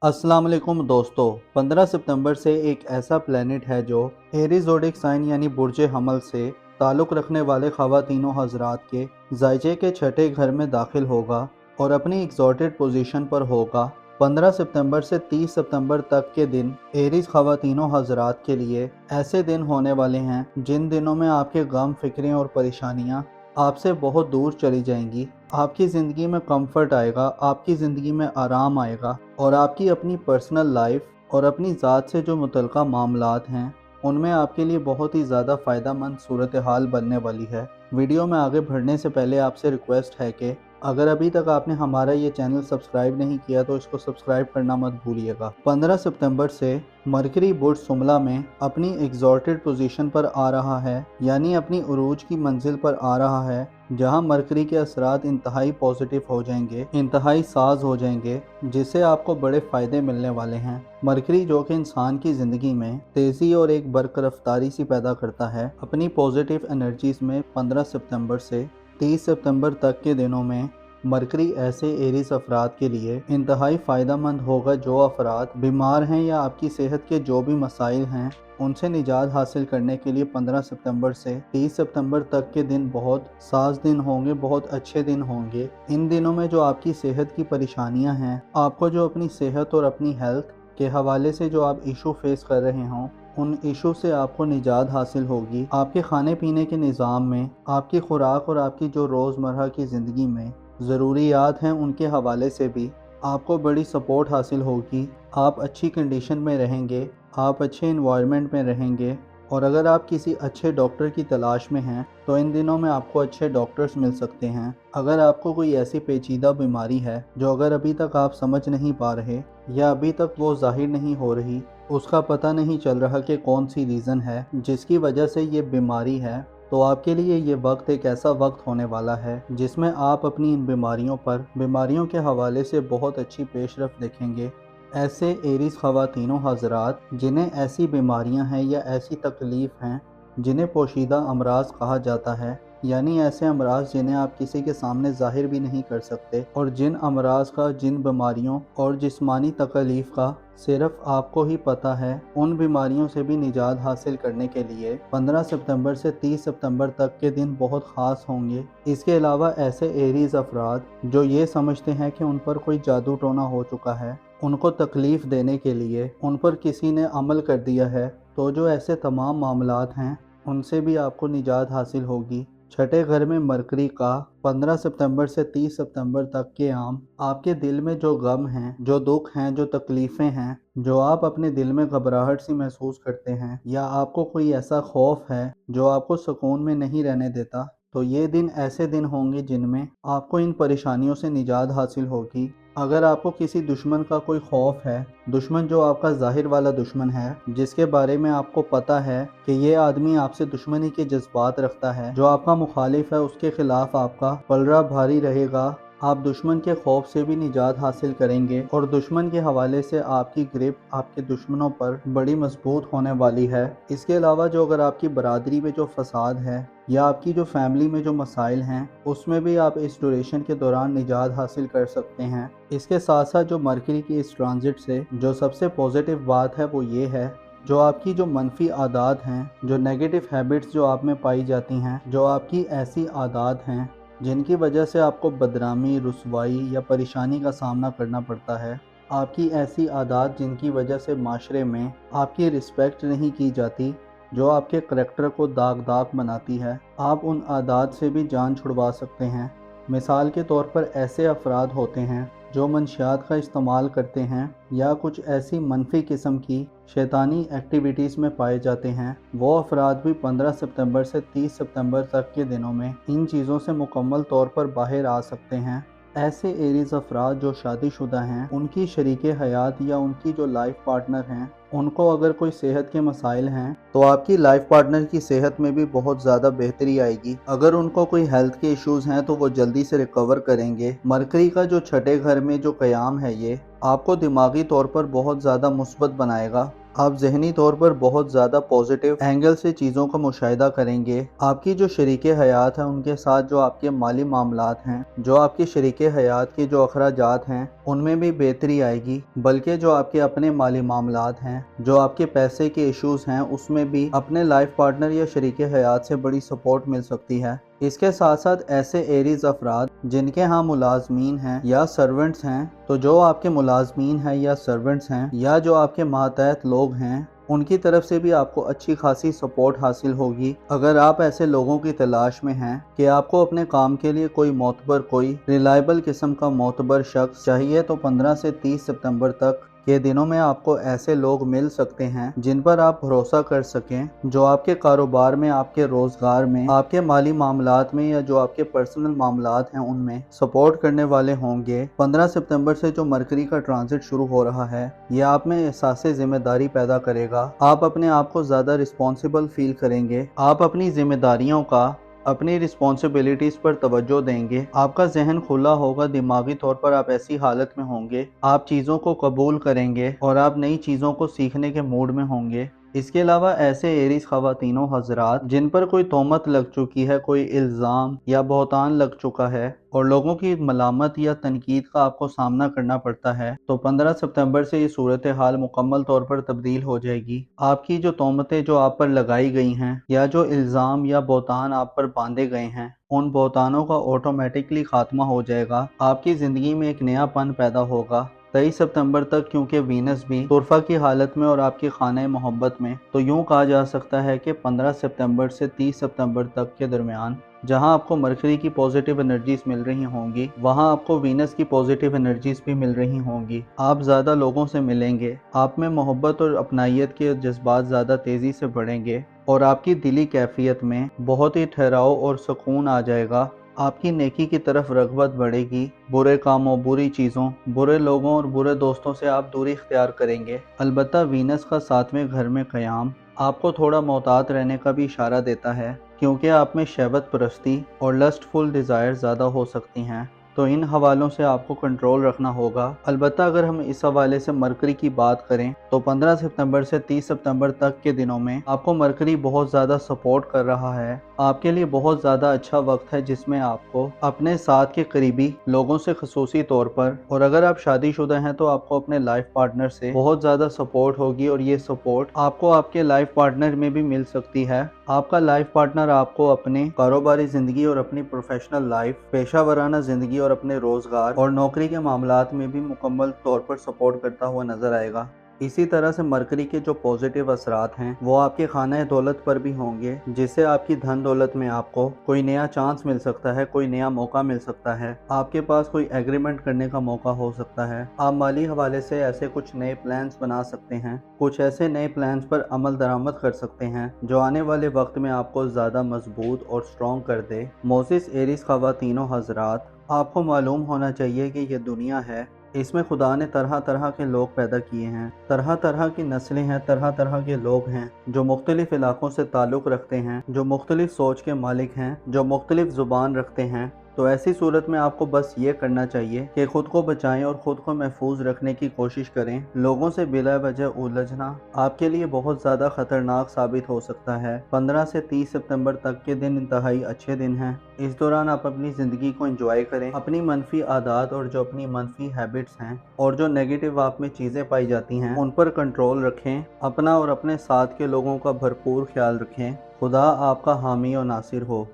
अस्सलाम वालेकुम दोस्तों। 15 सितंबर से एक ऐसा प्लेनेट है जो एरीज ज़ोडिक साइन यानी बुर्ज हमल से ताल्लुक़ रखने वाले ख़वातीनों हज़रात के ज़ायजे के छठे घर में दाखिल होगा और अपनी एग्जॉल्टेड पोजीशन पर होगा। 15 सितंबर से 30 सितंबर तक के दिन एरीज ख़वातीनों हज़रात के लिए ऐसे दिन होने वाले हैं जिन दिनों में आपके गम, फ़िक्रें और परेशानियाँ आपसे बहुत दूर चली जाएंगी। आपकी ज़िंदगी में कंफर्ट आएगा, आपकी ज़िंदगी में आराम आएगा और आपकी अपनी पर्सनल लाइफ और अपनी ज़ात से जो मुतल्लिक़ा मामलात हैं उनमें आपके लिए बहुत ही ज़्यादा फ़ायदा मंद सूरत हाल बनने वाली है। वीडियो में आगे बढ़ने से पहले आपसे रिक्वेस्ट है कि अगर अभी तक आपने हमारा ये चैनल सब्सक्राइब नहीं किया तो इसको सब्सक्राइब करना मत भूलिएगा। 15 सितंबर से मरकरी बुर्ज सुमला में अपनी एग्जॉल्टेड पोजीशन पर आ रहा है, यानी अपनी उरूज की मंजिल पर आ रहा है, जहां मरकरी के असरात इंतहाई पॉजिटिव हो जाएंगे, इंतहाई साज हो जाएंगे, जिससे आपको बड़े फ़ायदे मिलने वाले हैं। मरकरी जो कि इंसान की ज़िंदगी में तेज़ी और एक बरकरफ्तारी सी पैदा करता है, अपनी पॉजिटिव एनर्जीज़ में 15 सितंबर से 30 सितंबर तक के दिनों में मरकरी ऐसे एरीज अफराद के लिए इंतहाई फ़ायदा मंद होगा जो अफराद बीमार हैं या आपकी सेहत के जो भी मसाइल हैं उनसे निजात हासिल करने के लिए 15 सितंबर से 30 सितंबर तक के दिन बहुत साज दिन होंगे, बहुत अच्छे दिन होंगे। इन दिनों में जो आपकी सेहत की परेशानियां हैं, आपको जो अपनी सेहत और अपनी हेल्थ के हवाले से जो आप इशू फेस कर रहे हों, उन इशू से आपको निजात हासिल होगी। आपके खाने पीने के निज़ाम में, आपकी खुराक और आपकी जो रोज़मर्रा की ज़िंदगी में ज़रूरियात हैं उनके हवाले से भी आपको बड़ी सपोर्ट हासिल होगी। आप अच्छी कंडीशन में रहेंगे, आप अच्छे इन्वायरमेंट में रहेंगे और अगर आप किसी अच्छे डॉक्टर की तलाश में हैं तो इन दिनों में आपको अच्छे डॉक्टर्स मिल सकते हैं। अगर आपको कोई ऐसी पेचीदा बीमारी है जो अगर अभी तक आप समझ नहीं पा रहे या अभी तक वो ज़ाहिर नहीं हो रही, उसका पता नहीं चल रहा कि कौन सी रीज़न है जिसकी वजह से ये बीमारी है, तो आपके लिए ये वक्त एक ऐसा वक्त होने वाला है जिसमें आप अपनी इन बीमारियों के हवाले से बहुत अच्छी पेशरफ देखेंगे। ऐसे एरीज ख़वातीनों हज़रात जिन्हें ऐसी बीमारियां हैं या ऐसी तकलीफ़ हैं जिन्हें पोशीदा अमराज कहा जाता है, यानी ऐसे अमराज जिन्हें आप किसी के सामने ज़ाहिर भी नहीं कर सकते और जिन अमराज का, जिन बीमारियों और जिस्मानी तकलीफ़ का सिर्फ आपको ही पता है, उन बीमारियों से भी निजात हासिल करने के लिए 15 सितंबर से 30 सितंबर तक के दिन बहुत ख़ास होंगे। इसके अलावा ऐसे एरीज अफराद जो ये समझते हैं कि उन पर कोई जादू टोना हो चुका है, उनको तकलीफ़ देने के लिए उन पर किसी ने अमल कर दिया है, तो जो ऐसे तमाम मामलात हैं उनसे भी आपको निजात हासिल होगी। छठे घर में मरकरी का 15 सितंबर से 30 सितंबर तक के आम आपके दिल में जो गम हैं, जो दुख हैं, जो तकलीफ़ें हैं, जो आप अपने दिल में घबराहट सी महसूस करते हैं या आपको कोई ऐसा खौफ है जो आपको सुकून में नहीं रहने देता, तो ये दिन ऐसे दिन होंगे जिनमें आपको इन परेशानियों से निजात हासिल होगी। अगर आपको किसी दुश्मन का कोई खौफ है, दुश्मन जो आपका ज़ाहिर वाला दुश्मन है, जिसके बारे में आपको पता है कि ये आदमी आपसे दुश्मनी के जज्बात रखता है, जो आपका मुखालिफ है, उसके खिलाफ आपका पलड़ा भारी रहेगा, आप दुश्मन के खौफ से भी निजात हासिल करेंगे और दुश्मन के हवाले से आपकी ग्रिप आपके दुश्मनों पर बड़ी मजबूत होने वाली है। इसके अलावा जो अगर आपकी बरादरी में जो फसाद है या आपकी जो फैमिली में जो मसाइल हैं, उसमें भी आप इस ड्यूरेशन के दौरान निजात हासिल कर सकते हैं। इसके साथ साथ जो मरकरी की इस ट्रांजिट से जो सबसे पॉजिटिव बात है वो ये है, जो आपकी जो मनफी आदत हैं, जो नेगेटिव हैबिट्स जो आप में पाई जाती हैं, जो आपकी ऐसी आदत हैं जिनकी वजह से आपको बदनामी, रुसवाई या परेशानी का सामना करना पड़ता है, आपकी ऐसी आदत जिनकी वजह से माशरे में आपकी रिस्पेक्ट नहीं की जाती, जो आपके करैक्टर को दाग बनाती है, आप उन आदत से भी जान छुड़वा सकते हैं। मिसाल के तौर पर ऐसे अफराद होते हैं जो मंशियात का इस्तेमाल करते हैं या कुछ ऐसी मनफी किस्म की शैतानी एक्टिविटीज़ में पाए जाते हैं, वो अफराद भी 15 सितंबर से 30 सितंबर तक के दिनों में इन चीज़ों से मुकम्मल तौर पर बाहर आ सकते हैं। ऐसे एरीज अफराद जो शादीशुदा हैं, उनकी शरीके हयात या उनकी जो लाइफ पार्टनर हैं, उनको अगर कोई सेहत के मसाइल हैं तो आपकी लाइफ पार्टनर की सेहत में भी बहुत ज़्यादा बेहतरी आएगी। अगर उनको कोई हेल्थ के इश्यूज़ हैं तो वो जल्दी से रिकवर करेंगे। मरकरी का जो छठे घर में जो क़याम है, ये आपको दिमागी तौर पर बहुत ज़्यादा मुस्बत बनाएगा। آپ ذہنی طور پر بہت زیادہ پازیٹیو اینگل سے چیزوں کا مشاہدہ کریں گے۔ آپ کی جو شریک حیات ہیں ان کے ساتھ جو آپ کے مالی معاملات ہیں، جو آپ کے شریک حیات کے جو اخراجات ہیں ان میں بھی بہتری آئے گی، بلکہ جو آپ کے اپنے مالی معاملات ہیں، جو آپ کے پیسے کے ایشوز ہیں، اس میں بھی اپنے لائف پارٹنر یا شریک حیات سے بڑی سپورٹ مل سکتی ہے۔ اس کے ساتھ ساتھ ایسے ایریز افراد جن کے ہاں ملازمین ہیں یا سرونٹس ہیں، تو جو آپ کے ملازمین ہیں یا سرونٹس ہیں یا جو آپ کے ماتحت لوگ ہیں، ان کی طرف سے بھی آپ کو اچھی خاصی سپورٹ حاصل ہوگی۔ اگر آپ ایسے لوگوں کی تلاش میں ہیں کہ آپ کو اپنے کام کے لیے کوئی معتبر، کوئی ریلائبل قسم کا معتبر شخص چاہیے، تو 15 سے 30 ستمبر تک کے دنوں میں آپ کو ایسے لوگ مل سکتے ہیں جن پر آپ بھروسہ کر سکیں، جو آپ کے کاروبار میں، آپ کے روزگار میں، آپ کے مالی معاملات میں یا جو آپ کے پرسنل معاملات ہیں ان میں سپورٹ کرنے والے ہوں گے۔ 15 ستمبر سے جو مرکری کا ٹرانزٹ شروع ہو رہا ہے، یہ آپ میں احساس ذمہ داری پیدا کرے گا۔ آپ اپنے آپ کو زیادہ رسپانسبل فیل کریں گے، آپ اپنی ذمہ داریوں کا، اپنی رسپانسبلٹیز پر توجہ دیں گے، آپ کا ذہن کھلا ہوگا، دماغی طور پر آپ ایسی حالت میں ہوں گے، آپ چیزوں کو قبول کریں گے اور آپ نئی چیزوں کو سیکھنے کے موڈ میں ہوں گے۔ اس کے علاوہ ایسے ایریز خواتین و حضرات جن پر کوئی تہمت لگ چکی ہے، کوئی الزام یا بہتان لگ چکا ہے اور لوگوں کی ملامت یا تنقید کا آپ کو سامنا کرنا پڑتا ہے، تو 15 ستمبر سے یہ صورتحال مکمل طور پر تبدیل ہو جائے گی۔ آپ کی جو تہمتیں جو آپ پر لگائی گئی ہیں یا جو الزام یا بہتان آپ پر باندھے گئے ہیں، ان بہتانوں کا آٹومیٹکلی خاتمہ ہو جائے گا۔ آپ کی زندگی میں ایک نیا پن پیدا ہوگا۔ 23 ستمبر تک کیونکہ وینس بھی طرفہ کی حالت میں اور آپ کی خانہ محبت میں، تو یوں کہا جا سکتا ہے کہ 15 ستمبر سے 30 ستمبر تک کے درمیان جہاں آپ کو مرکری کی پازیٹیو انرجیز مل رہی ہوں گی، وہاں آپ کو وینس کی پازیٹیو انرجیز بھی مل رہی ہوں گی۔ آپ زیادہ لوگوں سے ملیں گے، آپ میں محبت اور اپنائیت کے جذبات زیادہ تیزی سے بڑھیں گے اور آپ کی دلی کیفیت میں بہت ہی ٹھہراؤ اور سکون آ جائے گا۔ آپ کی نیکی کی طرف رغبت بڑھے گی، برے کاموں، بری چیزوں، برے لوگوں اور برے دوستوں سے آپ دوری اختیار کریں گے۔ البتہ وینس کا 7ویں گھر میں قیام آپ کو تھوڑا محتاط رہنے کا بھی اشارہ دیتا ہے، کیونکہ آپ میں شہوت پرستی اور لسٹ فل ڈیزائر زیادہ ہو سکتی ہیں، تو ان حوالوں سے آپ کو کنٹرول رکھنا ہوگا۔ البتہ اگر ہم اس حوالے سے مرکری کی بات کریں تو 15 ستمبر سے 30 ستمبر تک کے دنوں میں آپ کو مرکری بہت زیادہ سپورٹ کر رہا ہے۔ آپ کے لیے بہت زیادہ اچھا وقت ہے جس میں آپ کو اپنے ساتھ کے قریبی لوگوں سے خصوصی طور پر، اور اگر آپ شادی شدہ ہیں تو آپ کو اپنے لائف پارٹنر سے بہت زیادہ سپورٹ ہوگی، اور یہ سپورٹ آپ کو آپ کے لائف پارٹنر میں بھی مل سکتی ہے۔ آپ کا لائف پارٹنر آپ کو اپنے کاروباری زندگی اور اپنی پروفیشنل لائف، پیشہ ورانہ زندگی اور اپنے روزگار اور نوکری کے معاملات میں بھی مکمل طور پر سپورٹ کرتا ہوا نظر آئے گا۔ اسی طرح سے مرکری کے جو پازیٹیو اثرات ہیں وہ آپ کے خانہ دولت پر بھی ہوں گے، جس سے آپ کی دھن دولت میں آپ کو کوئی نیا چانس مل سکتا ہے، کوئی نیا موقع مل سکتا ہے، آپ کے پاس کوئی ایگریمنٹ کرنے کا موقع ہو سکتا ہے۔ آپ مالی حوالے سے ایسے کچھ نئے پلانز بنا سکتے ہیں، کچھ ایسے نئے پلانز پر عمل درآمد کر سکتے ہیں جو آنے والے وقت میں آپ کو زیادہ مضبوط اور سٹرونگ کر دے۔ موسس ایریز خواتین و حضرات، آپ کو معلوم ہونا چاہیے کہ یہ دنیا ہے، اس میں خدا نے طرح طرح کے لوگ پیدا کیے ہیں، طرح طرح کی نسلیں ہیں، طرح طرح کے لوگ ہیں جو مختلف علاقوں سے تعلق رکھتے ہیں، جو مختلف سوچ کے مالک ہیں، جو مختلف زبان رکھتے ہیں۔ تو ایسی صورت میں آپ کو بس یہ کرنا چاہیے کہ خود کو بچائیں اور خود کو محفوظ رکھنے کی کوشش کریں۔ لوگوں سے بلا وجہ الجھنا آپ کے لیے بہت زیادہ خطرناک ثابت ہو سکتا ہے۔ 15 سے 30 ستمبر تک کے دن انتہائی اچھے دن ہیں۔ اس دوران آپ اپنی زندگی کو انجوائے کریں، اپنی منفی عادات اور جو اپنی منفی ہیبٹس ہیں اور جو نیگیٹو آپ میں چیزیں پائی جاتی ہیں ان پر کنٹرول رکھیں، اپنا اور اپنے ساتھ کے لوگوں کا بھرپور خیال رکھیں۔ خدا آپ کا حامی و ناصر ہو۔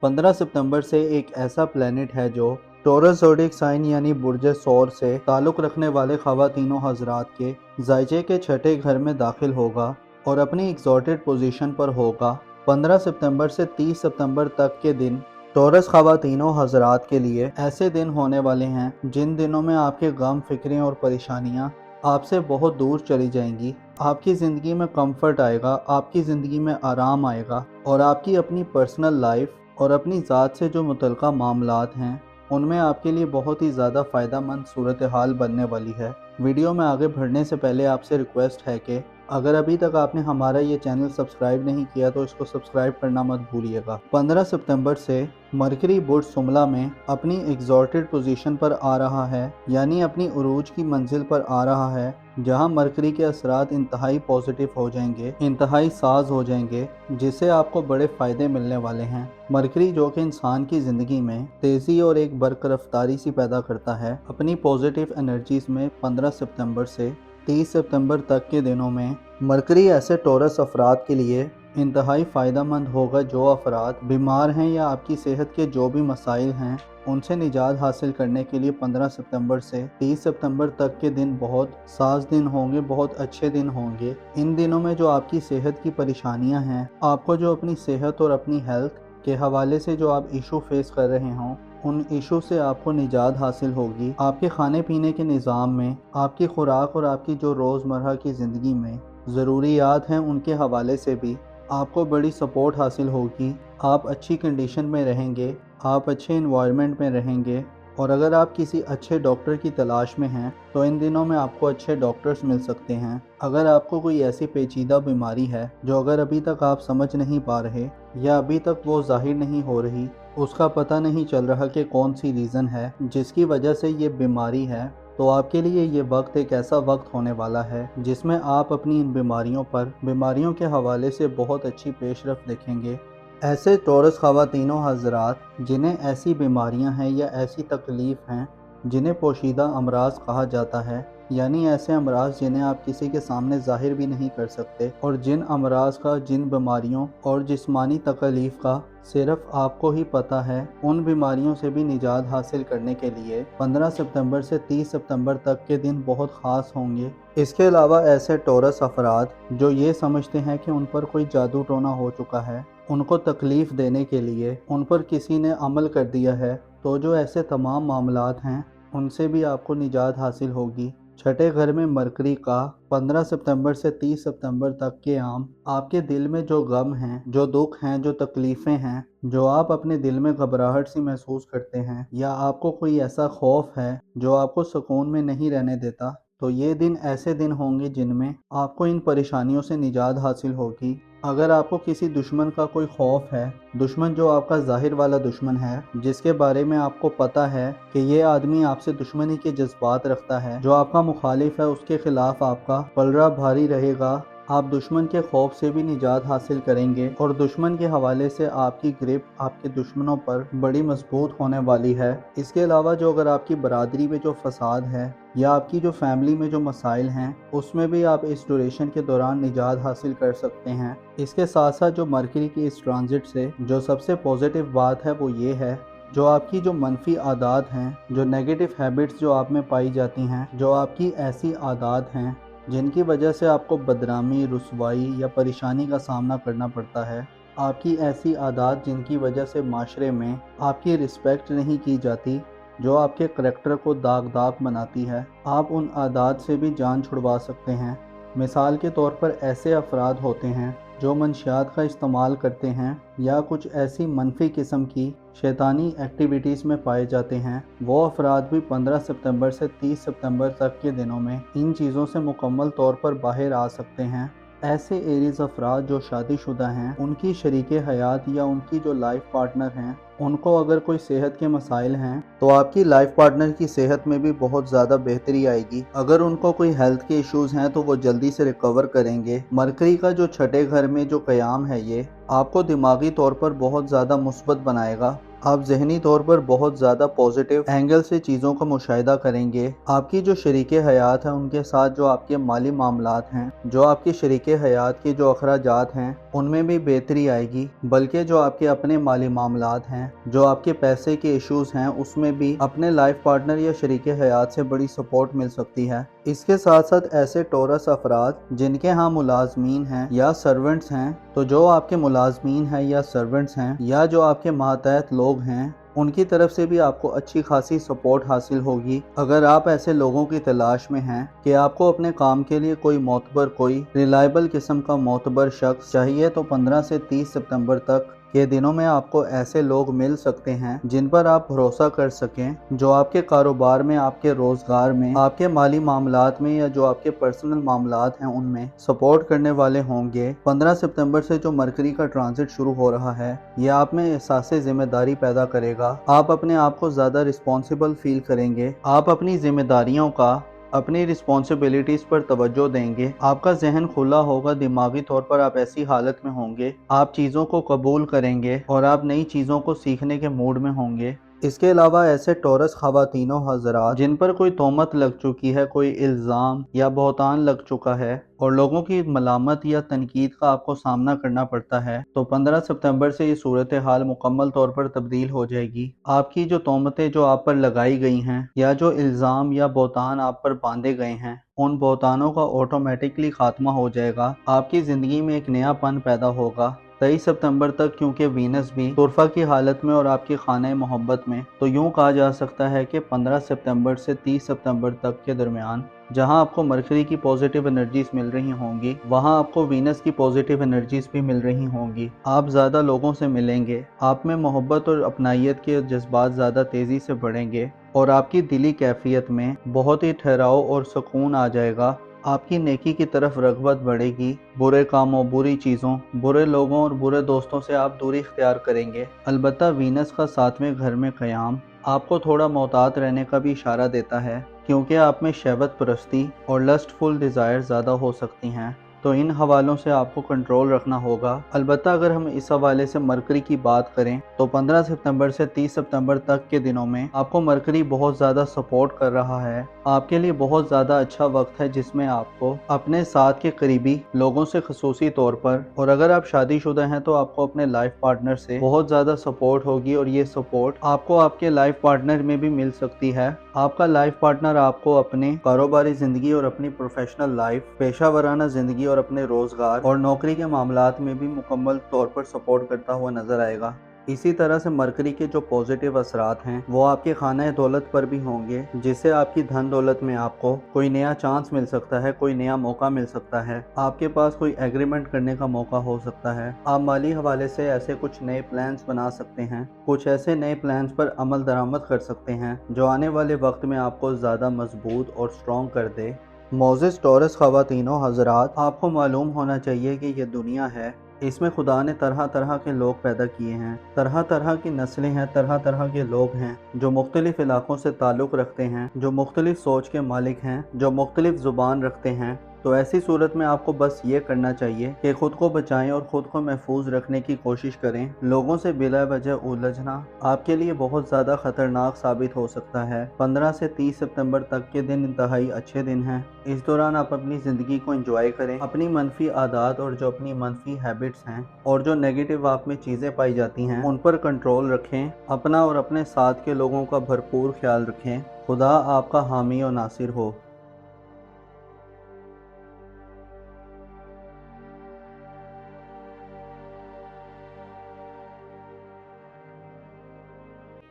15 ستمبر سے ایک ایسا پلینٹ ہے جو ٹورس زوڈیک سائن یعنی برج ثور سے تعلق رکھنے والے خواتین و حضرات کے زائچے کے 6 گھر میں داخل ہوگا اور اپنی ایگزالٹڈ پوزیشن پر ہوگا۔ 15 ستمبر سے 30 ستمبر تک کے دن ٹورس خواتین و حضرات کے لیے ایسے دن ہونے والے ہیں جن دنوں میں آپ کے غم، فکریں اور پریشانیاں آپ سے بہت دور چلی جائیں گی۔ آپ کی زندگی میں کمفرٹ آئے گا، آپ کی زندگی میں آرام آئے گا، اور آپ کی اپنی پرسنل لائف اور اپنی ذات سے جو متعلقہ معاملات ہیں ان میں آپ کے لیے بہت ہی زیادہ فائدہ مند صورتحال بننے والی ہے۔ ویڈیو میں آگے بڑھنے سے پہلے آپ سے ریکویسٹ ہے کہ अगर अभी तक आपने हमारा ये चैनल सब्सक्राइब नहीं किया तो इसको सब्सक्राइब करना मत भूलिएगा। 15 सितंबर से मरकरी बुर्ज सुमला में अपनी एग्जॉल्टेड पोजीशन पर आ रहा है, यानी अपनी उरूज की मंजिल पर आ रहा है, जहां मरकरी के असरात इंतहाई पॉजिटिव हो जाएंगे, इंतहाई साज हो जाएंगे, जिससे आपको बड़े फ़ायदे मिलने वाले हैं। मरकरी जो कि इंसान की ज़िंदगी में तेज़ी और एक बरकरफ्तारी सी पैदा करता है, अपनी पॉजिटिव एनर्जीज़ में 15 सितंबर से 30 सितंबर तक के दिनों में मरकरी ऐसे टॉरस अफराद के लिए इंतहाई फ़ायदेमंद होगा जो अफराद बीमार हैं या आपकी सेहत के जो भी मसाइल हैं उनसे निजात हासिल करने के लिए 15 सितंबर से 30 सितंबर तक के दिन बहुत साज दिन होंगे, बहुत अच्छे दिन होंगे। इन दिनों में जो आपकी सेहत की परेशानियां हैं, आपको जो अपनी सेहत और अपनी हेल्थ के हवाले से जो आप इशू फेस कर रहे हों, उन इशू से आपको निजात हासिल होगी। आपके खाने पीने के निज़ाम में, आपकी खुराक और आपकी जो रोज़मर्रा की ज़िंदगी में ज़रूरियात हैं उनके हवाले से भी आपको बड़ी सपोर्ट हासिल होगी। आप अच्छी कंडीशन में रहेंगे, आप अच्छे इन्वायरमेंट में रहेंगे, और अगर आप किसी अच्छे डॉक्टर की तलाश में हैं तो इन दिनों में आपको अच्छे डॉक्टर्स मिल सकते हैं। अगर आपको कोई ऐसी पेचीदा बीमारी है जो अगर अभी तक आप समझ नहीं पा रहे या अभी तक वो ज़ाहिर नहीं हो रही, उसका पता नहीं चल रहा कि कौन सी रीज़न है जिसकी वजह से ये बीमारी है, तो आपके लिए ये वक्त एक ऐसा वक्त होने वाला है जिसमें आप अपनी इन बीमारियों के हवाले से बहुत अच्छी पेशरफ्त देखेंगे। ऐसे टॉरस ख़वातीनों हज़रात जिन्हें ऐसी बीमारियां हैं या ऐसी तकलीफ़ हैं जिन्हें पोशीदा अमराज कहा जाता है, यानी ऐसे अमराज जिन्हें आप किसी के सामने ज़ाहिर भी नहीं कर सकते, और जिन अमराज का, जिन बीमारियों और जिस्मानी तकलीफ़ का सिर्फ आपको ही पता है, उन बीमारियों से भी निजात हासिल करने के लिए 15 सितंबर से 30 सितंबर तक के दिन बहुत ख़ास होंगे। इसके अलावा ऐसे टॉरस अफराद जो ये समझते हैं कि उन पर कोई जादू टोना हो चुका है, उनको तकलीफ़ देने के लिए उन पर किसी ने अमल कर दिया है, तो जो ऐसे तमाम मामलात हैं उनसे भी आपको निजात हासिल होगी। छठे घर में मरकरी का 15 सितंबर से 30 सितंबर तक के आम आपके दिल में जो गम हैं, जो दुख हैं, जो तकलीफ़ें हैं, जो आप अपने दिल में घबराहट सी महसूस करते हैं, या आपको कोई ऐसा खौफ है जो आपको सुकून में नहीं रहने देता, तो ये दिन ऐसे दिन होंगे जिनमें आपको इन परेशानियों से निजात हासिल होगी। अगर आपको किसी दुश्मन का कोई खौफ है, दुश्मन जो आपका ज़ाहिर वाला दुश्मन है, जिसके बारे में आपको पता है कि ये आदमी आपसे दुश्मनी के जज्बात रखता है, जो आपका मुखालिफ है, उसके खिलाफ आपका पलड़ा भारी रहेगा, आप दुश्मन के खौफ से भी निजात हासिल करेंगे और दुश्मन के हवाले से आपकी ग्रिप आपके दुश्मनों पर बड़ी मजबूत होने वाली है। इसके अलावा जो अगर आपकी बरादरी में जो फसाद है या आपकी जो फैमिली में जो मसाइल हैं, उसमें भी आप इस ड्यूरेशन के दौरान निजात हासिल कर सकते हैं। इसके साथ साथ जो मरकरी की इस ट्रांजिट से जो सबसे पॉजिटिव बात है वो ये है, जो आपकी जो मनफी आदत हैं, जो नेगेटिव हैबिट्स जो आप में पाई जाती हैं, जो आपकी ऐसी आदत हैं जिनकी वजह से आपको बदनामी, रुसवाई या परेशानी का सामना करना पड़ता है, आपकी ऐसी आदत जिनकी वजह से माशरे में आपकी रिस्पेक्ट नहीं की जाती, जो आपके करैक्टर को दाग बनाती है, आप उन आदत से भी जान छुड़वा सकते हैं। मिसाल के तौर पर ऐसे अफराद होते हैं जो मंशियात का इस्तेमाल करते हैं या कुछ ऐसी मनफी किस्म की शैतानी एक्टिविटीज़ में पाए जाते हैं, वो अफराद भी 15 सितंबर से 30 सितंबर तक के दिनों में इन चीज़ों से मुकम्मल तौर पर बाहर आ सकते हैं। ऐसे एरीज अफराद जो शादीशुदा हैं, उनकी शरीके हयात या उनकी जो लाइफ पार्टनर हैं, उनको अगर कोई सेहत के मसाइल हैं तो आपकी लाइफ पार्टनर की सेहत में भी बहुत ज़्यादा बेहतरी आएगी। अगर उनको कोई हेल्थ के इश्यूज़ हैं तो वो जल्दी से रिकवर करेंगे। मरकरी का जो छठे घर में जो क़याम है, ये आपको दिमागी तौर पर बहुत ज़्यादा मुस्बत बनाएगा। आप ज़हनी तौर पर बहुत ज़्यादा पॉजिटिव एंगल से चीज़ों का मुशाहिदा करेंगे। आपकी जो शरीके हयात हैं उनके साथ जो आपके माली मामलात हैं, जो आपके शरीके हयात के जो अखराजात हैं, उनमें भी बेहतरी आएगी। बल्कि जो आपके अपने माली मामलात हैं, जो आपके पैसे के इश्यूज़ हैं, उसमें भी अपने लाइफ पार्टनर या शरीके हयात से बड़ी सपोर्ट मिल सकती है। इसके साथ साथ ऐसे टॉरस अफराद जिनके यहाँ मुलाजमीन हैं या सर्वेंट्स हैं, तो जो आपके मुलाजमीन हैं या सर्वेंट्स हैं या जो आपके मातहत लोग हैं, उनकी तरफ से भी आपको अच्छी खासी सपोर्ट हासिल होगी। अगर आप ऐसे लोगों की तलाश में हैं कि आपको अपने काम के लिए कोई मोतबर, कोई रिलायबल किस्म का मोतबर शख्स चाहिए, तो 15 से 30 सितंबर तक یہ دنوں میں آپ کو ایسے لوگ مل سکتے ہیں جن پر آپ بھروسہ کر سکیں، جو آپ کے کاروبار میں، آپ کے روزگار میں، آپ کے مالی معاملات میں یا جو آپ کے پرسنل معاملات ہیں ان میں سپورٹ کرنے والے ہوں گے۔ 15 ستمبر سے جو مرکری کا ٹرانزٹ شروع ہو رہا ہے، یہ آپ میں احساس ذمہ داری پیدا کرے گا۔ آپ اپنے آپ کو زیادہ رسپانسبل فیل کریں گے۔ آپ اپنی ذمہ داریوں کا، اپنی رسپانسبلٹیز پر توجہ دیں گے۔ آپ کا ذہن کھلا ہوگا، دماغی طور پر آپ ایسی حالت میں ہوں گے، آپ چیزوں کو قبول کریں گے اور آپ نئی چیزوں کو سیکھنے کے موڈ میں ہوں گے۔ اس کے علاوہ ایسے ٹورس خواتین و حضرات جن پر کوئی تہمت لگ چکی ہے، کوئی الزام یا بہتان لگ چکا ہے اور لوگوں کی ملامت یا تنقید کا آپ کو سامنا کرنا پڑتا ہے، تو 15 ستمبر سے یہ صورتحال مکمل طور پر تبدیل ہو جائے گی۔ آپ کی جو تہمتیں جو آپ پر لگائی گئی ہیں یا جو الزام یا بہتان آپ پر باندھے گئے ہیں، ان بہتانوں کا آٹومیٹکلی خاتمہ ہو جائے گا۔ آپ کی زندگی میں ایک نیا پن پیدا ہوگا۔ 23 ستمبر تک کیونکہ وینس بھی طرفہ کی حالت میں اور آپ کی خانہ محبت میں، تو یوں کہا جا سکتا ہے کہ 15 ستمبر سے 30 ستمبر تک کے درمیان جہاں آپ کو مرکری کی پازیٹیو انرجیز مل رہی ہوں گی، وہاں آپ کو وینس کی پازیٹیو انرجیز بھی مل رہی ہوں گی۔ آپ زیادہ لوگوں سے ملیں گے، آپ میں محبت اور اپنائیت کے جذبات زیادہ تیزی سے بڑھیں گے اور آپ کی دلی کیفیت میں بہت ہی ٹھہراؤ اور سکون آ جائے گا۔ آپ کی نیکی کی طرف رغبت بڑھے گی۔ برے کاموں، بری چیزوں، برے لوگوں اور برے دوستوں سے آپ دوری اختیار کریں گے۔ البتہ وینس کا 7ویں گھر میں قیام آپ کو تھوڑا محتاط رہنے کا بھی اشارہ دیتا ہے، کیونکہ آپ میں شہوت پرستی اور لسٹ فل ڈیزائر زیادہ ہو سکتی ہیں، تو ان حوالوں سے آپ کو کنٹرول رکھنا ہوگا۔ البتہ اگر ہم اس حوالے سے مرکری کی بات کریں تو 15 ستمبر سے 30 ستمبر تک کے دنوں میں آپ کو مرکری بہت زیادہ سپورٹ کر رہا ہے۔ آپ کے لیے بہت زیادہ اچھا وقت ہے جس میں آپ کو اپنے ساتھ کے قریبی لوگوں سے خصوصی طور پر، اور اگر آپ شادی شدہ ہیں تو آپ کو اپنے لائف پارٹنر سے بہت زیادہ سپورٹ ہوگی، اور یہ سپورٹ آپ کو آپ کے لائف پارٹنر میں بھی مل سکتی ہے۔ آپ کا لائف پارٹنر آپ کو اپنے کاروباری زندگی اور اپنی پروفیشنل لائف، پیشہ ورانہ زندگی اور اپنے روزگار اور نوکری کے معاملات میں بھی مکمل طور پر سپورٹ کرتا ہوا نظر آئے گا۔ اسی طرح سے مرکری کے جو پازیٹیو اثرات ہیں وہ آپ کے خانہ دولت پر بھی ہوں گے، جس سے آپ کی دھن دولت میں آپ کو کوئی نیا چانس مل سکتا ہے، کوئی نیا موقع مل سکتا ہے، آپ کے پاس کوئی ایگریمنٹ کرنے کا موقع ہو سکتا ہے۔ آپ مالی حوالے سے ایسے کچھ نئے پلانز بنا سکتے ہیں، کچھ ایسے نئے پلانز پر عمل درآمد کر سکتے ہیں جو آنے والے وقت میں آپ کو زیادہ مضبوط اور اسٹرانگ کر دے۔ معزز ٹورس خواتین و حضرات، آپ کو معلوم ہونا چاہیے کہ یہ دنیا ہے، اس میں خدا نے طرح طرح کے لوگ پیدا کیے ہیں، طرح طرح کی نسلیں ہیں، طرح طرح کے لوگ ہیں جو مختلف علاقوں سے تعلق رکھتے ہیں، جو مختلف سوچ کے مالک ہیں، جو مختلف زبان رکھتے ہیں۔ تو ایسی صورت میں آپ کو بس یہ کرنا چاہیے کہ خود کو بچائیں اور خود کو محفوظ رکھنے کی کوشش کریں۔ لوگوں سے بلا وجہ الجھنا آپ کے لیے بہت زیادہ خطرناک ثابت ہو سکتا ہے۔ 15 سے 30 ستمبر تک کے دن انتہائی اچھے دن ہیں۔ اس دوران آپ اپنی زندگی کو انجوائے کریں، اپنی منفی عادات اور جو اپنی منفی ہیبٹس ہیں اور جو نیگیٹو آپ میں چیزیں پائی جاتی ہیں ان پر کنٹرول رکھیں، اپنا اور اپنے ساتھ کے لوگوں کا بھرپور خیال رکھیں۔ خدا آپ کا حامی و ناصر ہو۔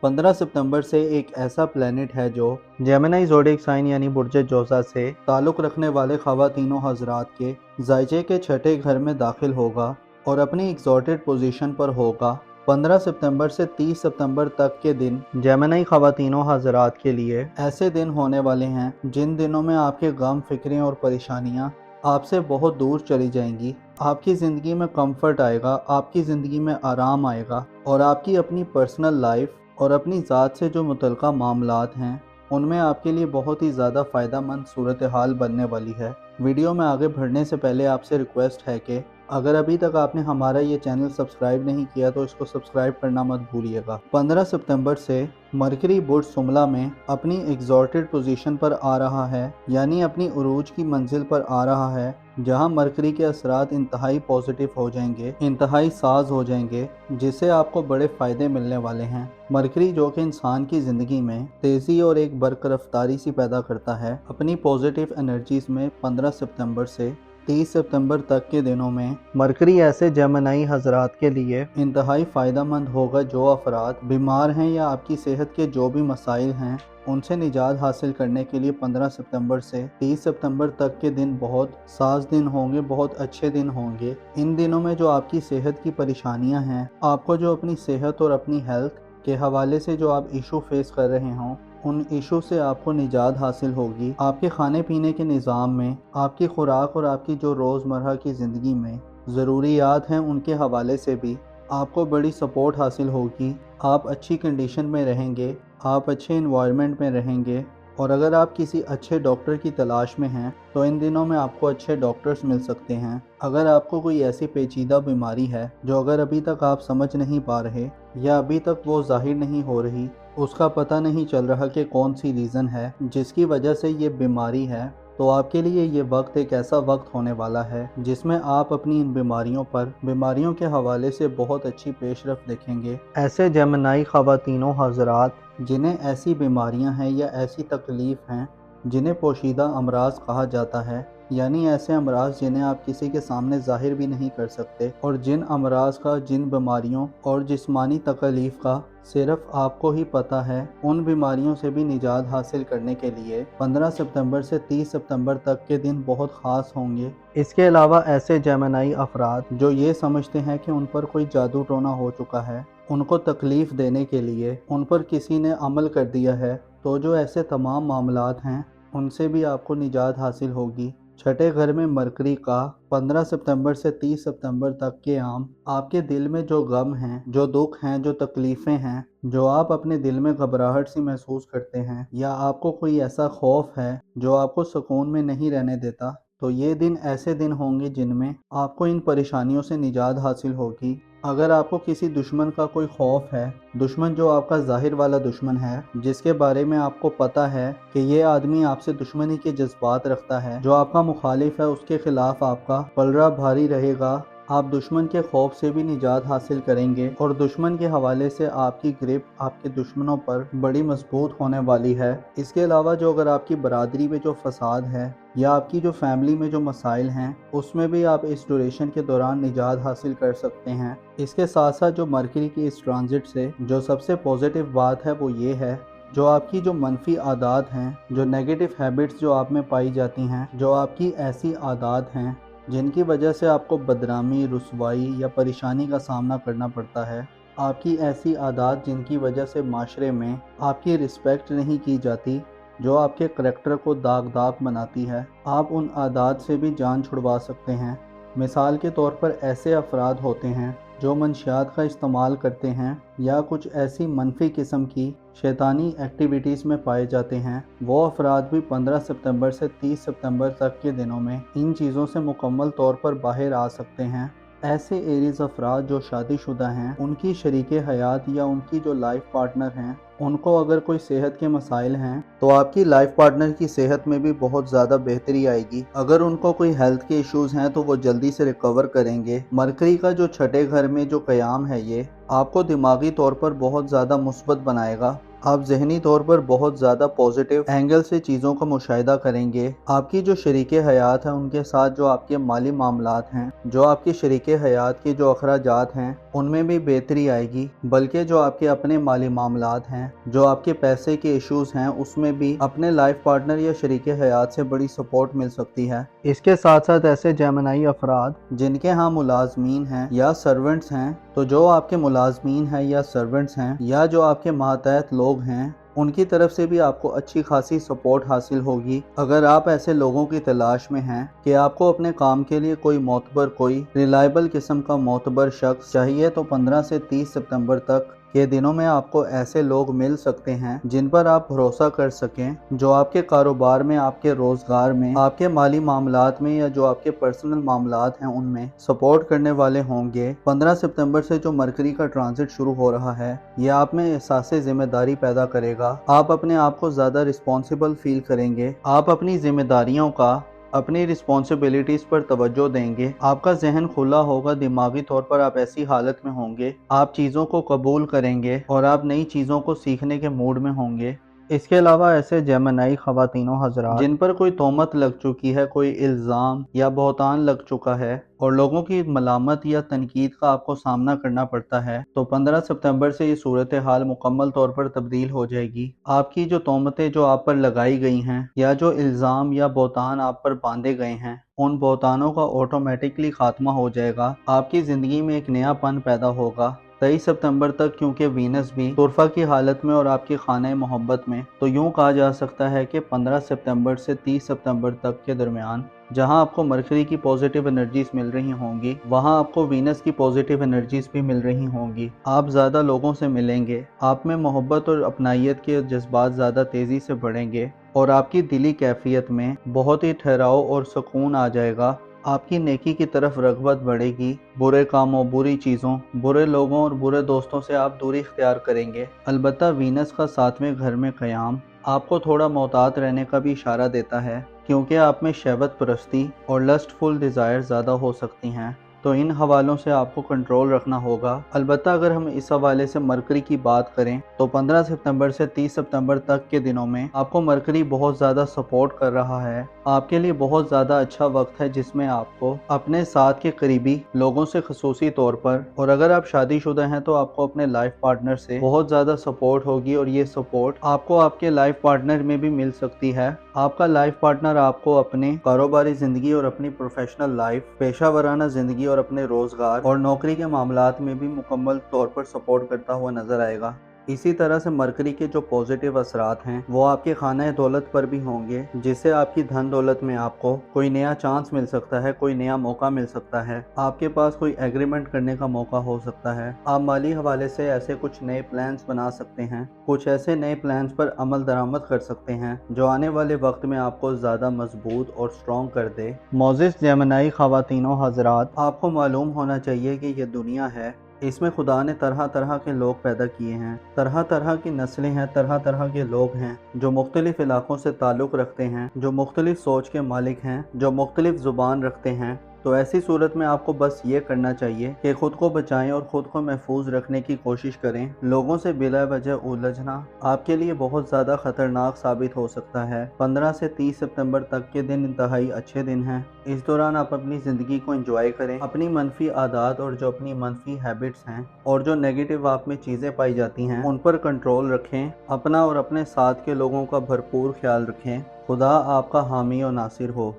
15 ستمبر سے ایک ایسا پلینٹ ہے جو جیمنائی زوڈیک سائن یعنی برج جوزا سے تعلق رکھنے والے خواتین و حضرات کے زائچے کے 6 گھر میں داخل ہوگا اور اپنی ایگزالٹڈ پوزیشن پر ہوگا۔ 15 ستمبر سے 30 ستمبر تک کے دن جیمنائی خواتین و حضرات کے لیے ایسے دن ہونے والے ہیں جن دنوں میں آپ کے غم، فکریں اور پریشانیاں آپ سے بہت دور چلی جائیں گی۔ آپ کی زندگی میں کمفرٹ آئے گا، آپ کی زندگی میں آرام آئے گا، اور آپ کی اپنی پرسنل لائف اور اپنی ذات سے جو متعلقہ معاملات ہیں ان میں آپ کے لیے بہت ہی زیادہ فائدہ مند صورتحال بننے والی ہے۔ ویڈیو میں آگے بڑھنے سے پہلے آپ سے ریکویسٹ ہے کہ اگر ابھی تک آپ نے ہمارا یہ چینل سبسکرائب نہیں کیا تو اس کو سبسکرائب کرنا مت بھولیے گا۔ 15 ستمبر سے مرکری برج سملا میں اپنی ایگزالٹڈ پوزیشن پر آ رہا ہے، یعنی اپنی عروج کی منزل پر آ رہا ہے، جہاں مرکری کے اثرات انتہائی پازیٹیو ہو جائیں گے، انتہائی ساز ہو جائیں گے، جس سے آپ کو بڑے فائدے ملنے والے ہیں۔ مرکری جو کہ انسان کی زندگی میں تیزی اور ایک برق رفتاری سی پیدا کرتا ہے، اپنی پازیٹیو انرجیز میں 15 ستمبر سے 30 सितंबर तक के दिनों में मरकरी ऐसे जेमिनी हजरात के लिए इंतहाई फ़ायदा मंद होगा जो अफराद बीमार हैं या आपकी सेहत के जो भी मसाइल हैं उनसे निजात हासिल करने के लिए 15 सितंबर से 30 सितंबर तक के दिन बहुत साज दिन होंगे, बहुत अच्छे दिन होंगे। इन दिनों में जो आपकी सेहत की परेशानियां हैं, आपको जो अपनी सेहत और अपनी हेल्थ के हवाले से जो आप इशू फेस कर रहे हों, उन इशू से आपको निजात हासिल होगी। आपके खाने पीने के निज़ाम में, आपकी खुराक और आपकी जो रोज़मर्रा की ज़िंदगी में ज़रूरियात हैं उनके हवाले से भी आपको बड़ी सपोर्ट हासिल होगी। आप अच्छी कंडीशन में रहेंगे, आप अच्छे इन्वायरमेंट में रहेंगे। और अगर आप किसी अच्छे डॉक्टर की तलाश में हैं तो इन दिनों में आपको अच्छे डॉक्टर्स मिल सकते हैं। अगर आपको कोई ऐसी पेचीदा बीमारी है जो अगर अभी तक आप समझ नहीं पा रहे या अभी तक वो ज़ाहिर नहीं हो रही, उसका पता नहीं चल रहा कि कौन सी रीज़न है जिसकी वजह से ये बीमारी है, तो आपके लिए ये वक्त एक ऐसा वक्त होने वाला है जिसमें आप अपनी इन बीमारियों के हवाले से बहुत अच्छी पेशरफ्त देखेंगे। ऐसे जेमिनी ख़वातीनों हज़रात जिन्हें ऐसी बीमारियां हैं या ऐसी तकलीफ़ हैं जिन्हें पोशीदा अमराज कहा जाता है, यानी ऐसे अमराज जिन्हें आप किसी के सामने ज़ाहिर भी नहीं कर सकते, और जिन अमराज का, जिन बीमारियों और जिस्मानी तकलीफ़ का सिर्फ आपको ही पता है, उन बीमारियों से भी निजात हासिल करने के लिए 15 सितंबर से 30 सितंबर तक के दिन बहुत ख़ास होंगे। इसके अलावा ऐसे जेमिनी अफराद जो ये समझते हैं कि उन पर कोई जादू टोना हो चुका है, उनको तकलीफ़ देने के लिए उन पर किसी ने अमल कर दिया है, तो जो ऐसे तमाम मामलात हैं उनसे भी आपको निजात हासिल होगी। छठे घर में मरकरी का 15 सितंबर से 30 सितंबर तक के आम आपके दिल में जो गम हैं, जो दुख हैं, जो तकलीफ़ें हैं, जो आप अपने दिल में घबराहट सी महसूस करते हैं, या आपको कोई ऐसा खौफ है जो आपको सुकून में नहीं रहने देता, तो ये दिन ऐसे दिन होंगे जिनमें आपको इन परेशानियों से निजात हासिल होगी। अगर आपको किसी दुश्मन का कोई खौफ है, दुश्मन जो आपका ज़ाहिर वाला दुश्मन है, जिसके बारे में आपको पता है कि ये आदमी आपसे दुश्मनी के जज्बात रखता है, जो आपका मुखालिफ है, उसके खिलाफ आपका पलड़ा भारी रहेगा, आप दुश्मन के खौफ से भी निजात हासिल करेंगे और दुश्मन के हवाले से आपकी ग्रिप आपके दुश्मनों पर बड़ी मजबूत होने वाली है। इसके अलावा जो अगर आपकी बरादरी में जो फसाद है या आपकी जो फैमिली में जो मसाइल हैं, उसमें भी आप इस ड्यूरेशन के दौरान निजात हासिल कर सकते हैं। इसके साथ साथ जो मरकरी की इस ट्रांजिट से जो सबसे पॉजिटिव बात है वो ये है, जो आपकी जो मनफी आदत हैं, जो नेगेटिव हैबिट्स जो आप में पाई जाती हैं, जो आपकी ऐसी आदत हैं जिनकी वजह से आपको बदनामी, रुसवाई या परेशानी का सामना करना पड़ता है, आपकी ऐसी आदत जिनकी वजह से माशरे में आपकी रिस्पेक्ट नहीं की जाती, जो आपके करैक्टर को दाग बनाती है, आप उन आदत से भी जान छुड़वा सकते हैं। मिसाल के तौर पर ऐसे अफराद होते हैं जो मंशियात का इस्तेमाल करते हैं या कुछ ऐसी मनफी किस्म की शैतानी एक्टिविटीज़ में पाए जाते हैं, वो अफराद भी 15 सितंबर से 30 सितंबर तक के दिनों में इन चीज़ों से मुकम्मल तौर पर बाहर आ सकते हैं। ऐसे एरीज अफराद जो शादीशुदा हैं, उनकी शरीके हयात या उनकी जो लाइफ पार्टनर हैं, उनको अगर कोई सेहत के मसाइल हैं तो आपकी लाइफ पार्टनर की सेहत में भी बहुत ज़्यादा बेहतरी आएगी। अगर उनको कोई हेल्थ के इश्यूज़ हैं तो वो जल्दी से रिकवर करेंगे। मरकरी का जो छठे घर में जो क़याम है, ये आपको दिमागी तौर पर बहुत ज़्यादा मुस्बत बनाएगा। आप ज़हनी तौर पर बहुत ज़्यादा पॉजिटिव एंगल से चीज़ों का मुशाहिदा करेंगे। आपकी जो शरीके हयात हैं उनके साथ जो आपके माली मामलात हैं, जो आपके शरीके हयात के जो अखराजात हैं, उनमें भी बेहतरी आएगी। बल्कि जो आपके अपने माली मामलात हैं, जो आपके पैसे के इश्यूज़ हैं, उसमें भी अपने लाइफ पार्टनर या शरीके हयात से बड़ी सपोर्ट मिल सकती है। इसके साथ साथ ऐसे जेमिनी अफराद जिनके यहाँ मुलाजमीन हैं या सर्वेंट्स हैं, तो जो आपके मुलाजमीन हैं या सर्वेंट्स हैं या जो आपके मातहत लोग हैं, उनकी तरफ से भी आपको अच्छी खासी सपोर्ट हासिल होगी। अगर आप ऐसे लोगों की तलाश में हैं कि आपको अपने काम के लिए कोई मोतबर, कोई रिलायबल किस्म का मोतबर शख्स चाहिए, तो 15 से 30 सितंबर तक के दिनों में आपको ऐसे लोग मिल सकते हैं जिन पर आप भरोसा कर सकें, जो आपके कारोबार में, आपके रोजगार में, आपके माली मामलात में या जो आपके पर्सनल मामलात हैं उनमें सपोर्ट करने वाले होंगे। 15 सितंबर से जो मरकरी का ट्रांजिट शुरू हो रहा है, ये आप में एहसास जिम्मेदारी पैदा करेगा। आप अपने आप को ज़्यादा रिस्पॉन्सिबल फील करेंगे। आप अपनी जिम्मेदारियों का, अपनी रिस्पॉन्सिबिलिटीज़ पर तवज्जो देंगे। आपका जहन खुला होगा, दिमागी तौर पर आप ऐसी हालत में होंगे, आप चीज़ों को कबूल करेंगे और आप नई चीज़ों को सीखने के मूड में होंगे। اس کے علاوہ ایسے جیمنائی خواتین و حضرات جن پر کوئی تہمت لگ چکی ہے، کوئی الزام یا بہتان لگ چکا ہے اور لوگوں کی ملامت یا تنقید کا آپ کو سامنا کرنا پڑتا ہے، تو 15 ستمبر سے یہ صورتحال مکمل طور پر تبدیل ہو جائے گی۔ آپ کی جو تہمتیں جو آپ پر لگائی گئی ہیں یا جو الزام یا بہتان آپ پر باندھے گئے ہیں، ان بہتانوں کا آٹومیٹکلی خاتمہ ہو جائے گا۔ آپ کی زندگی میں ایک نیا پن پیدا ہوگا۔ 23 ستمبر تک کیونکہ وینس بھی طرفہ کی حالت میں اور آپ کی خانہ محبت میں، تو یوں کہا جا سکتا ہے کہ 15 ستمبر سے 30 ستمبر تک کے درمیان جہاں آپ کو مرکری کی پوزیٹیو انرجیز مل رہی ہوں گی، وہاں آپ کو وینس کی پوزیٹیو انرجیز بھی مل رہی ہوں گی۔ آپ زیادہ لوگوں سے ملیں گے، آپ میں محبت اور اپنائیت کے جذبات زیادہ تیزی سے بڑھیں گے اور آپ کی دلی کیفیت میں بہت ہی ٹھہراؤ اور سکون آ جائے گا۔ آپ کی نیکی کی طرف رغبت بڑھے گی، برے کاموں، بری چیزوں، برے لوگوں اور برے دوستوں سے آپ دوری اختیار کریں گے۔ البتہ وینس کا 7ویں گھر میں قیام آپ کو تھوڑا محتاط رہنے کا بھی اشارہ دیتا ہے، کیونکہ آپ میں شہوت پرستی اور لسٹ فل ڈیزائر زیادہ ہو سکتی ہیں، تو ان حوالوں سے آپ کو کنٹرول رکھنا ہوگا۔ البتہ اگر ہم اس حوالے سے مرکری کی بات کریں تو 15 ستمبر سے 30 ستمبر تک کے دنوں میں آپ کو مرکری بہت زیادہ سپورٹ کر رہا ہے۔ آپ کے لیے بہت زیادہ اچھا وقت ہے جس میں آپ کو اپنے ساتھ کے قریبی لوگوں سے خصوصی طور پر، اور اگر آپ شادی شدہ ہیں تو آپ کو اپنے لائف پارٹنر سے بہت زیادہ سپورٹ ہوگی، اور یہ سپورٹ آپ کو آپ کے لائف پارٹنر میں بھی مل سکتی ہے۔ آپ کا لائف پارٹنر آپ کو اپنے کاروباری زندگی اور اپنی پروفیشنل لائف، پیشہ ورانہ زندگی اور اپنے روزگار اور نوکری کے معاملات میں بھی مکمل طور پر سپورٹ کرتا ہوا نظر آئے گا۔ اسی طرح سے مرکری کے جو پوزیٹیو اثرات ہیں وہ آپ کے خانہ دولت پر بھی ہوں گے، جس سے آپ کی دھن دولت میں آپ کو کوئی نیا چانس مل سکتا ہے، کوئی نیا موقع مل سکتا ہے، آپ کے پاس کوئی ایگریمنٹ کرنے کا موقع ہو سکتا ہے۔ آپ مالی حوالے سے ایسے کچھ نئے پلانز بنا سکتے ہیں، کچھ ایسے نئے پلانز پر عمل درآمد کر سکتے ہیں جو آنے والے وقت میں آپ کو زیادہ مضبوط اور سٹرونگ کر دے۔ معزز جیمنائی خواتین و حضرات، آپ کو معلوم ہونا چاہیے کہ یہ دنیا ہے، اس میں خدا نے طرح طرح کے لوگ پیدا کیے ہیں، طرح طرح کی نسلیں ہیں، طرح طرح کے لوگ ہیں جو مختلف علاقوں سے تعلق رکھتے ہیں، جو مختلف سوچ کے مالک ہیں، جو مختلف زبان رکھتے ہیں۔ تو ایسی صورت میں آپ کو بس یہ کرنا چاہیے کہ خود کو بچائیں اور خود کو محفوظ رکھنے کی کوشش کریں۔ لوگوں سے بلا وجہ الجھنا آپ کے لیے بہت زیادہ خطرناک ثابت ہو سکتا ہے۔ 15 سے 30 ستمبر تک کے دن انتہائی اچھے دن ہیں۔ اس دوران آپ اپنی زندگی کو انجوائے کریں، اپنی منفی عادات اور جو اپنی منفی ہیبٹس ہیں اور جو نیگیٹو آپ میں چیزیں پائی جاتی ہیں ان پر کنٹرول رکھیں، اپنا اور اپنے ساتھ کے لوگوں کا بھرپور خیال رکھیں۔ خدا آپ کا حامی و ناصر ہو۔